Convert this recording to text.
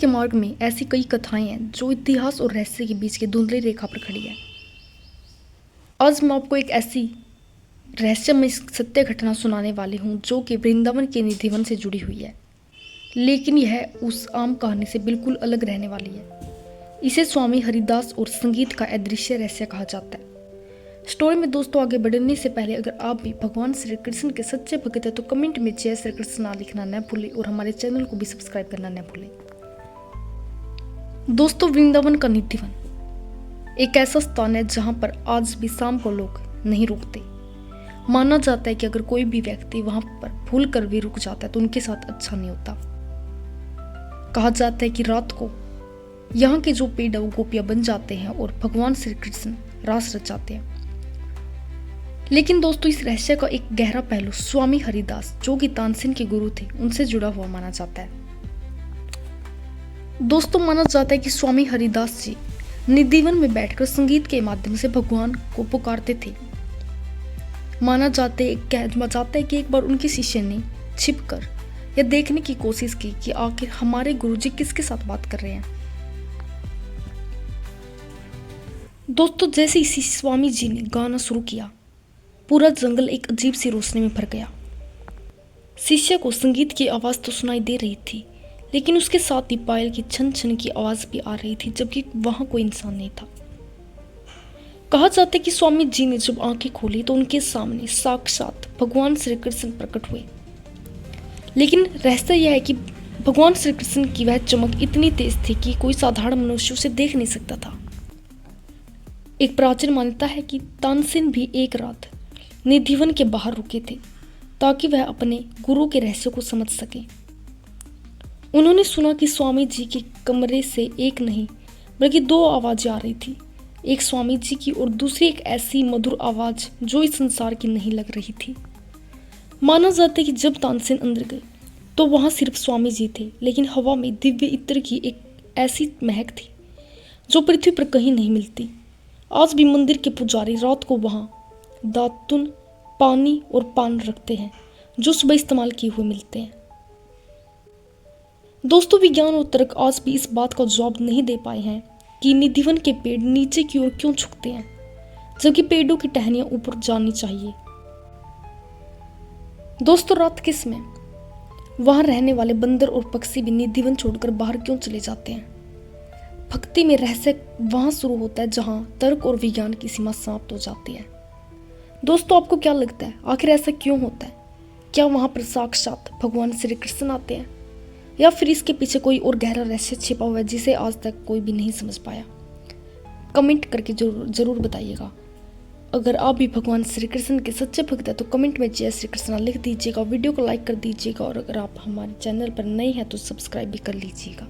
के मार्ग में ऐसी कई कथाएं हैं जो इतिहास और रहस्य के बीच की धुंधली रेखा पर खड़ी है। आज मैं आपको एक ऐसी रहस्यमय सत्य घटना सुनाने वाली हूँ जो कि वृंदावन के निधिवन से जुड़ी हुई है, लेकिन यह उस आम कहानी से बिल्कुल अलग रहने वाली है। इसे स्वामी हरिदास और संगीत का अदृश्य रहस्य कहा जाता है। स्टोरी में दोस्तों आगे बढ़ने से पहले अगर आप भी भगवान श्री कृष्ण के सच्चे भक्त हैं तो कमेंट में जय श्री कृष्ण लिखना न भूलें और हमारे चैनल को भी सब्सक्राइब करना न भूलें। दोस्तों, वृंदावन का निधिवन एक ऐसा स्थान है जहां पर आज भी शाम को लोग नहीं रुकते। माना जाता है कि अगर कोई भी व्यक्ति वहां पर भूल कर भी रुक जाता है तो उनके साथ अच्छा नहीं होता। कहा जाता है कि रात को यहाँ के जो पेड़ वो गोपियां बन जाते हैं और भगवान श्री कृष्ण रास रचाते हैं। लेकिन दोस्तों, इस रहस्य का एक गहरा पहलू स्वामी हरिदास जो कि तानसेन के गुरु थे उनसे जुड़ा हुआ माना जाता है। दोस्तों, माना जाता है कि स्वामी हरिदास जी निधिवन में बैठकर संगीत के माध्यम से भगवान को पुकारते थे। माना जाता है कि एक बार उनके शिष्य ने छिपकर यह देखने की कोशिश की कि आखिर हमारे गुरुजी किसके साथ बात कर रहे हैं। दोस्तों, जैसे इसी स्वामी जी ने गाना शुरू किया, पूरा जंगल एक अजीब सी रोशनी में भर गया। शिष्य को संगीत की आवाज तो सुनाई दे रही थी, लेकिन उसके साथ ही पायल की छन छन की आवाज भी आ रही थी, जबकि वहां कोई इंसान नहीं था। कहा जाता है कि स्वामी जी ने जब आंखें खोली तो उनके सामने साक्षात भगवान श्री कृष्ण प्रकट हुए। लेकिन रहस्य यह है कि भगवान श्री कृष्ण की वह चमक इतनी तेज थी कि कोई साधारण मनुष्य उसे देख नहीं सकता था। एक प्राचीन मान्यता है कि तानसेन भी एक रात निधिवन के बाहर रुके थे ताकि वह अपने गुरु के रहस्य को समझ सके। उन्होंने सुना कि स्वामी जी के कमरे से एक नहीं बल्कि दो आवाजें आ रही थी, एक स्वामी जी की और दूसरी एक ऐसी मधुर आवाज जो इस संसार की नहीं लग रही थी। माना जाता है कि जब तानसेन अंदर गए तो वहां सिर्फ स्वामी जी थे, लेकिन हवा में दिव्य इत्र की एक ऐसी महक थी जो पृथ्वी पर कहीं नहीं मिलती। आज भी मंदिर के पुजारी रात को वहां दातुन, पानी और पान रखते हैं जो सुबह इस्तेमाल किए हुए मिलते हैं। दोस्तों, विज्ञान और तर्क आज भी इस बात का जवाब नहीं दे पाए हैं कि निधिवन के पेड़ नीचे की ओर क्यों झुकते हैं जबकि पेड़ों की टहनियां ऊपर जानी चाहिए। दोस्तों, रात के समय वहां रहने वाले बंदर और पक्षी भी निधिवन छोड़कर बाहर क्यों चले जाते हैं। भक्ति में रहस्य वहां शुरू होता है जहां तर्क और विज्ञान की सीमा समाप्त हो जाती है। दोस्तों, आपको क्या लगता है आखिर ऐसा क्यों होता है? क्या वहां पर साक्षात भगवान श्री कृष्ण आते हैं या फिर इसके पीछे कोई और गहरा रहस्य छिपा हुआ है जिसे आज तक कोई भी नहीं समझ पाया? कमेंट करके जरूर बताइएगा। अगर आप भी भगवान श्री कृष्ण के सच्चे भक्त हैं तो कमेंट में जय श्री कृष्ण लिख दीजिएगा, वीडियो को लाइक कर दीजिएगा और अगर आप हमारे चैनल पर नए हैं तो सब्सक्राइब भी कर लीजिएगा।